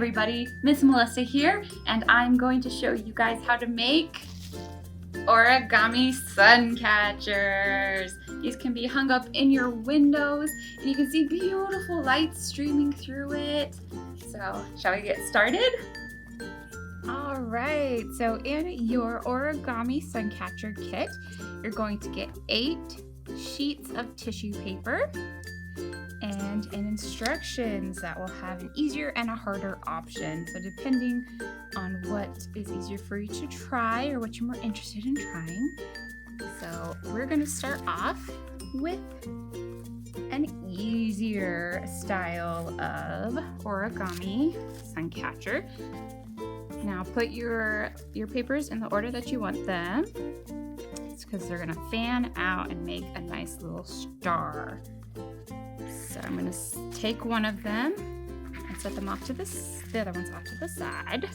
everybody, Miss Melissa here, and I'm going to show you guys how to make origami sun catchers. These can be hung up in your windows and you can see beautiful lights streaming through it. So shall we get started? All right, so in your origami sun catcher kit, you're going to get 8 sheets of tissue paper and an instructions that will have an easier and a harder option. So depending on what is easier for you to try or what you're more interested in trying. So we're going to start off with an easier style of origami sun catcher. Now put your papers in the order that you want them. It's because they're going to fan out and make a nice little star. So I'm going to take one of them and set them off to the other one's off to the side.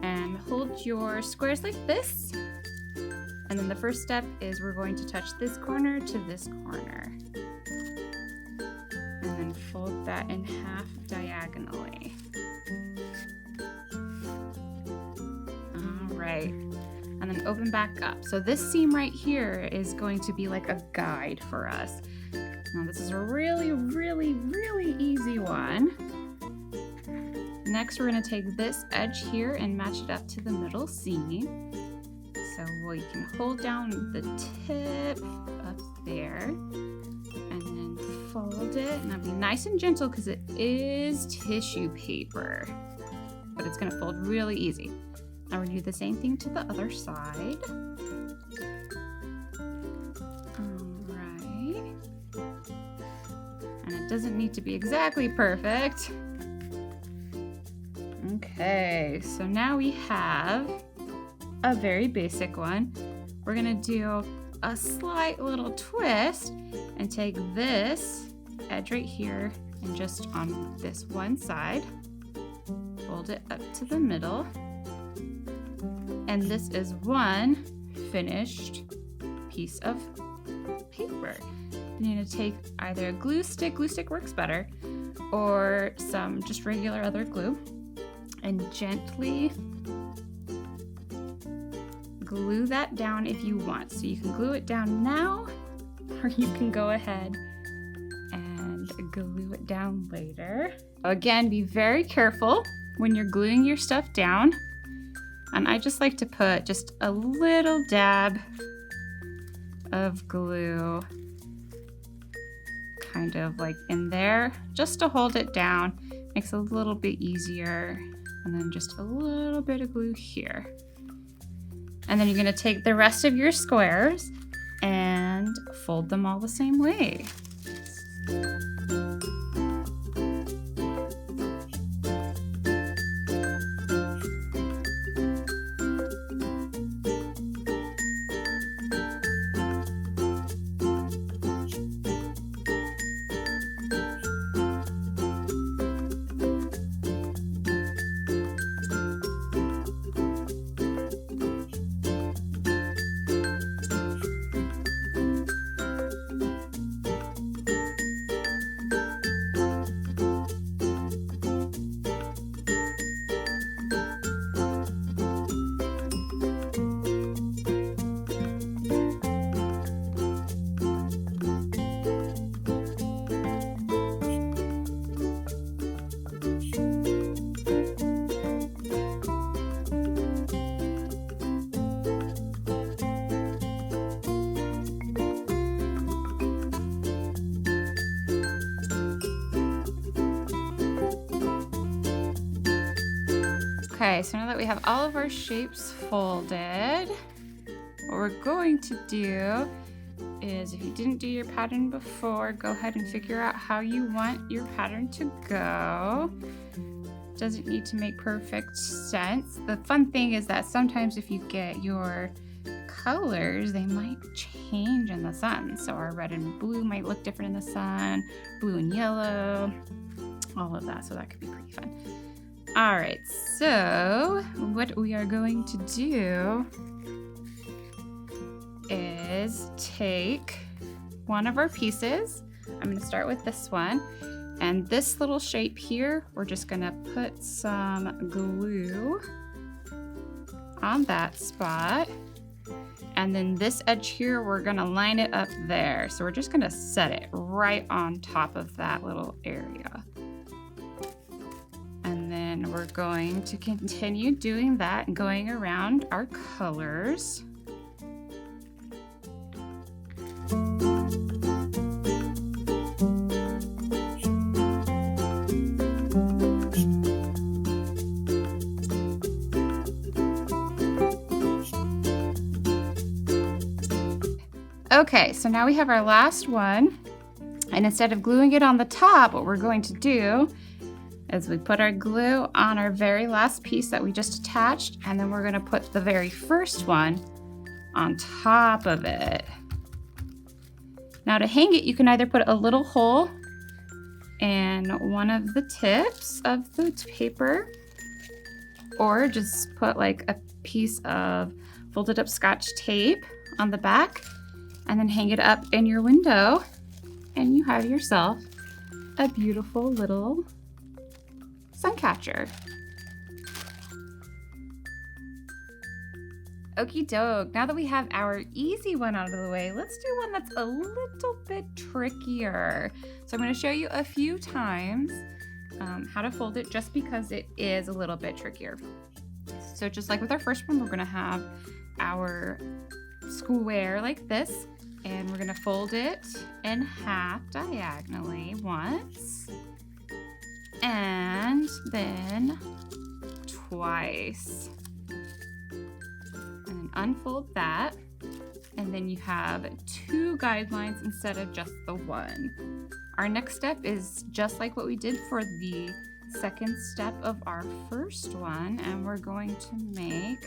And hold your squares like this. And then the first step is we're going to touch this corner to this corner. And then fold that in half diagonally. All right. And then open back up. So this seam right here is going to be like a guide for us. Now this is a really, really, really easy one. Next, we're going to take this edge here and match it up to the middle seam. So we can hold down the tip up there and then fold it. And that'll be nice and gentle because it is tissue paper, but it's going to fold really easy. Now we're going to do the same thing to the other side. It doesn't need to be exactly perfect. Okay, so now we have a very basic one. We're gonna do a slight little twist and take this edge right here and just on this one side, fold it up to the middle. And this is one finished piece of paper. You're going to take either a glue stick works better, or some just regular other glue, and gently glue that down if you want. So you can glue it down now, or you can go ahead and glue it down later. Again, be very careful when you're gluing your stuff down. And I just like to put just a little dab of glue kind of like in there just to hold it down. Makes it a little bit easier. And then just a little bit of glue here. And then you're going to take the rest of your squares and fold them all the same way. Okay, so now that we have all of our shapes folded, what we're going to do is, if you didn't do your pattern before, go ahead and figure out how you want your pattern to go. Doesn't need to make perfect sense. The fun thing is that sometimes if you get your colors, they might change in the sun. So our red and blue might look different in the sun, blue and yellow, all of that. So that could be pretty fun. All right, so what we are going to do is take one of our pieces. I'm going to start with this one, And this little shape here, we're just gonna put some glue on that spot. And then this edge here, we're gonna line it up there. So we're just gonna set it right on top of that little area. And then we're going to continue doing that and going around our colors. Okay, so now we have our last one, and instead of gluing it on the top, what we're going to do is we put our glue on our very last piece that we just attached, and then we're going to put the very first one on top of it. Now to hang it, you can either put a little hole in one of the tips of the paper, or just put like a piece of folded up Scotch tape on the back, and then hang it up in your window, and you have yourself a beautiful little sun catcher. Okie doke, now that we have our easy one out of the way, let's do one that's a little bit trickier. So I'm going to show you a few times how to fold it, just because it is a little bit trickier. So just like with our first one, we're going to have our square like this, and we're going to fold it in half diagonally once, and then twice. And then unfold that, and then you have two guidelines instead of just the one. Our next step is just like what we did for the second step of our first one, and we're going to make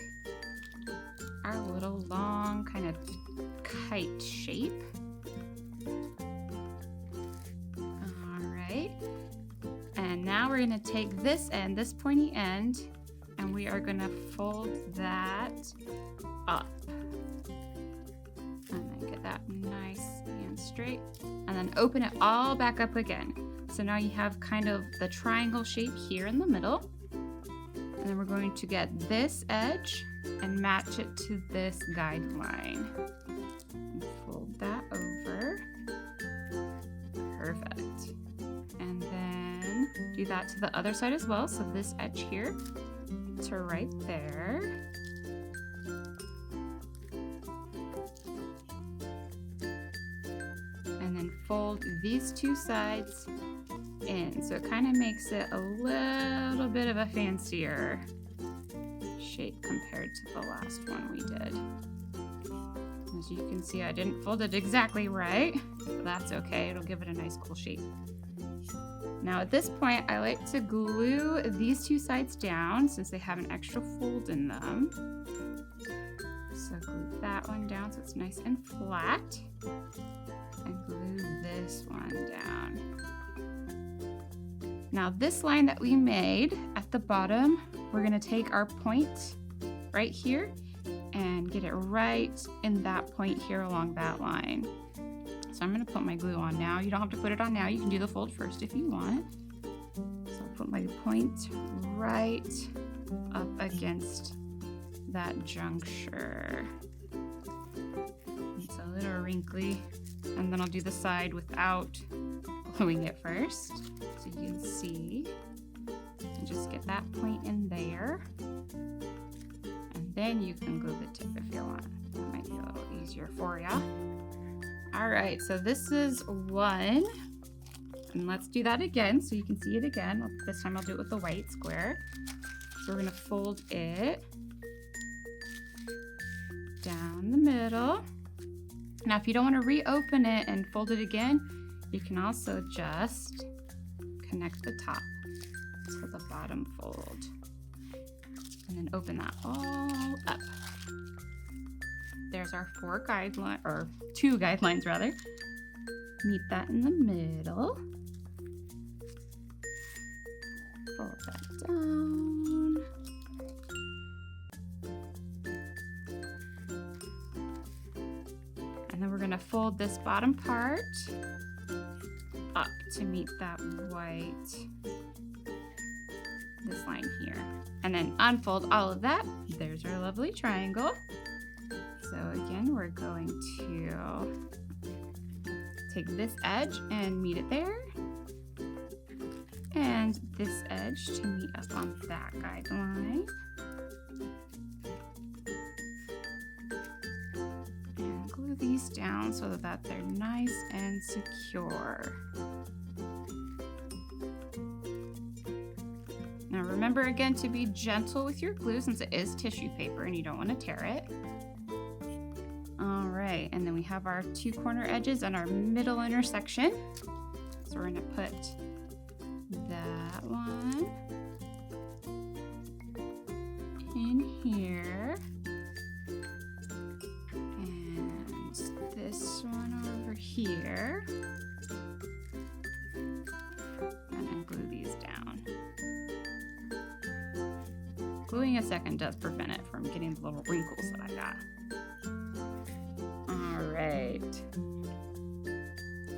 our little long kind of kite shape. All right, and now we're going to take this end, this pointy end, and we are going to fold that up, and then get that nice and straight, and then open it all back up again. So now you have kind of the triangle shape here in the middle, and then we're going to get this edge and match it to this guideline. And fold that over. Perfect. And then do that to the other side as well. So this edge here to right there. And then fold these two sides in. So it kind of makes it a little bit of a fancier shape compared to the last one we did. As you can see, I didn't fold it exactly right, but that's okay. It'll give it a nice cool shape. Now at this point, I like to glue these two sides down since they have an extra fold in them. So glue that one down so it's nice and flat, and glue this one down. Now this line that we made at the bottom, we're going to take our point right here and get it right in that point here along that line. So I'm going to put my glue on now. You don't have to put it on now. You can do the fold first if you want. So I'll put my point right up against that juncture. It's a little wrinkly. And then I'll do the side without gluing it first, so you can see. And just get that point in there. And then you can glue the tip if you want. That might be a little easier for ya. All right, so this is one. And let's do that again so you can see it again. This time I'll do it with the white square. So we're gonna fold it down the middle. Now if you don't want to reopen it and fold it again, you can also just connect the top to the bottom fold and then open that all up. There's our two guidelines rather. Meet that in the middle. Fold that down. And then we're going to fold this bottom part up to meet that white, this line here. And then unfold all of that. There's our lovely triangle. So again, we're going to take this edge and meet it there. And this edge to meet up on that guideline. And glue these down so that they're nice and secure. Now remember again to be gentle with your glue since it is tissue paper and you don't want to tear it. All right, and then we have our two corner edges and our middle intersection. So we're gonna put that one in here. And this one over here. And then glue these down. Gluing a second does prevent it from getting the little wrinkles that I got.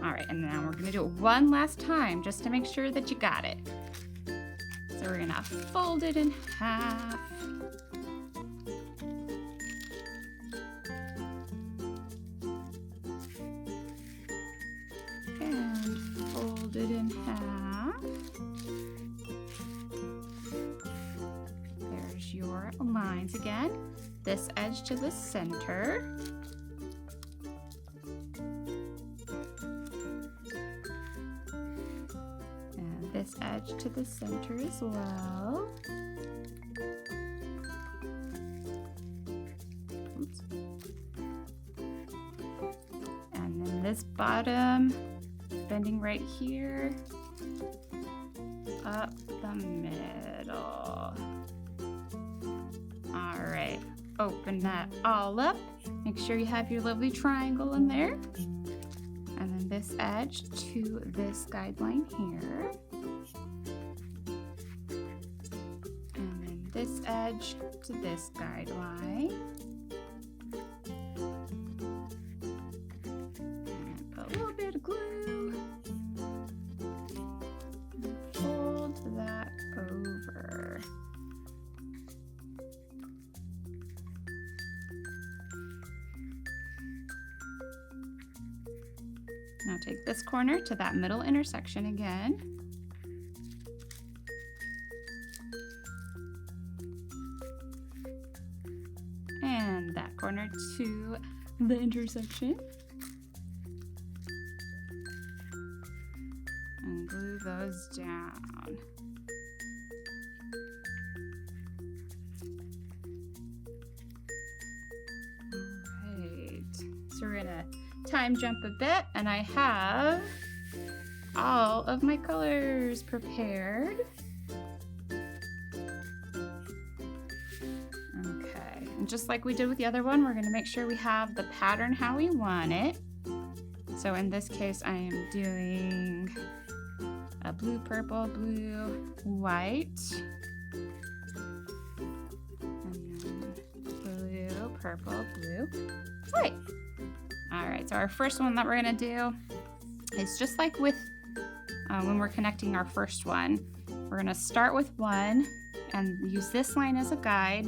All right, and now we're gonna do it one last time just to make sure that you got it. So we're gonna fold it in half. And fold it in half. There's your lines again. This edge to the center. This edge to the center as well. Oops. And then this bottom, bending right here, up the middle. All right, open that all up. Make sure you have your lovely triangle in there. And then this edge to this guideline here. This edge to this guideline. And put a little bit of glue. And fold that over. Now take this corner to that middle intersection again. And that corner to the intersection. And glue those down. Alright, so we're gonna time jump a bit, and I have all of my colors prepared. And just like we did with the other one, we're going to make sure we have the pattern how we want it. So in this case, I am doing a blue, purple, blue, white. And then blue, purple, blue, white. All right, so our first one that we're going to do is just like with when we're connecting our first one. We're going to start with one and use this line as a guide.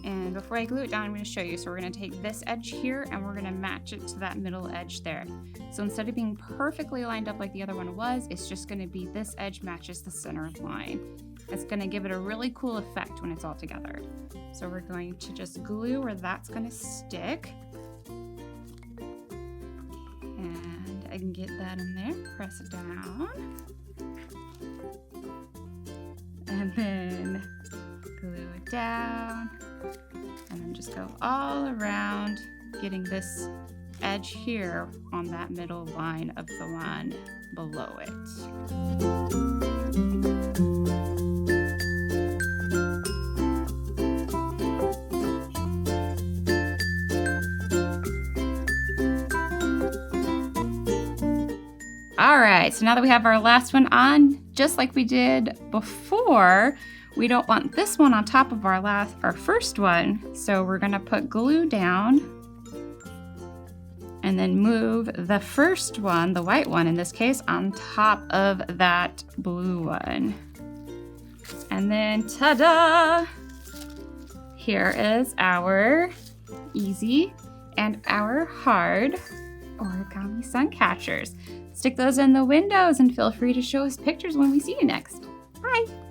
And before I glue it down, I'm going to show you. So we're going to take this edge here and we're going to match it to that middle edge there. So instead of being perfectly lined up like the other one was, it's just going to be this edge matches the center line. It's going to give it a really cool effect when it's all together. So we're going to just glue where that's going to stick. And I can get that in there, press it down. And then glue it down. And then just go all around, getting this edge here on that middle line of the one below it. All right, so now that we have our last one on, just like we did before, we don't want this one on top of our first one, so we're gonna put glue down and then move the first one, the white one in this case, on top of that blue one. And then ta-da! Here is our easy and our hard origami sun catchers. Stick those in the windows and feel free to show us pictures when we see you next. Bye!